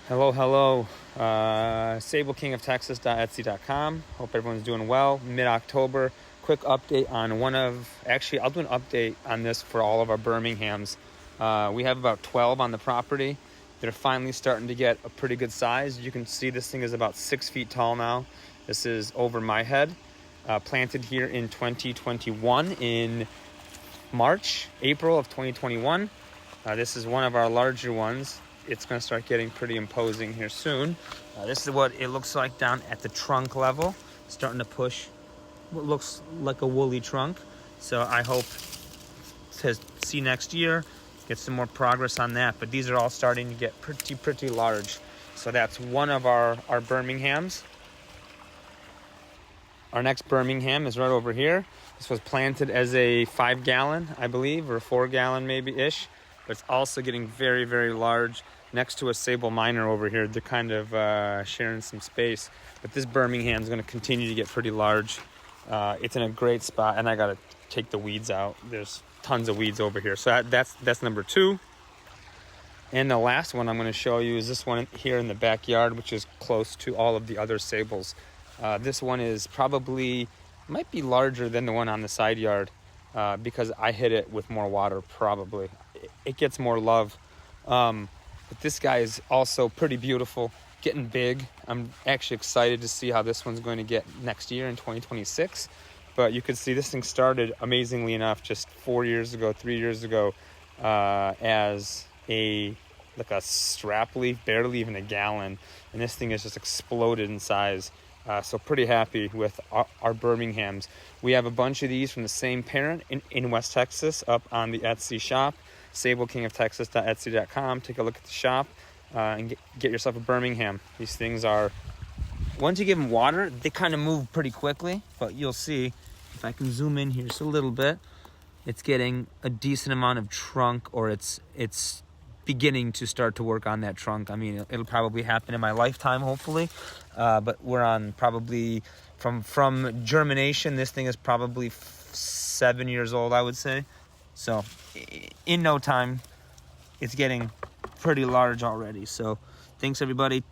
Hello. Sabal King of Texas.etsy.com. Hope everyone's doing well. Mid-October. Quick update on I'll do an update on this for all of our Birminghams. We have about 12 on the property. They're finally starting to get a pretty good size. You can see this thing is about 6 feet tall now. This is over my head. Planted here in 2021 in April of 2021. This is one of our larger ones. It's going to start getting pretty imposing here soon. This is what it looks like down at the trunk level. Starting to push what looks like a woolly trunk. So I hope to see next year, get some more progress on that. But these are all starting to get pretty large. So that's one of our Birminghams. Our next Birmingham is right over here. This was planted as a 5-gallon, I believe, or 4-gallon maybe-ish. But it's also getting very large next to a Sabal minor over here. They're kind of sharing some space. But this Birmingham is going to continue to get pretty large. It's in a great spot, and I got to take the weeds out. There's tons of weeds over here. So that's number 2. And the last one I'm going to show you is this one here in the backyard, which is close to all of the other Sabals. This one might be larger than the one on the side yard because I hit it with more water probably. It gets more love. But this guy is also pretty beautiful, getting big. I'm actually excited to see how this one's going to get next year in 2026. But you can see this thing started, amazingly enough, just 3 years ago, as a strap leaf, barely even a gallon. And this thing has just exploded in size. So pretty happy with our Birminghams. We have a bunch of these from the same parent in West Texas up on the Etsy shop. SabalKingOfTexas.etsy.com. Take a look at the shop and get yourself a Birmingham. These things are, once you give them water, they kind of move pretty quickly. But you'll see, if I can zoom in here just a little bit, it's getting a decent amount of trunk, or it's beginning to start to work on that trunk. I mean, it'll probably happen in my lifetime, hopefully. But we're on probably from germination. This thing is probably 7 years old, I would say. So in no time, it's getting pretty large already. So thanks, everybody.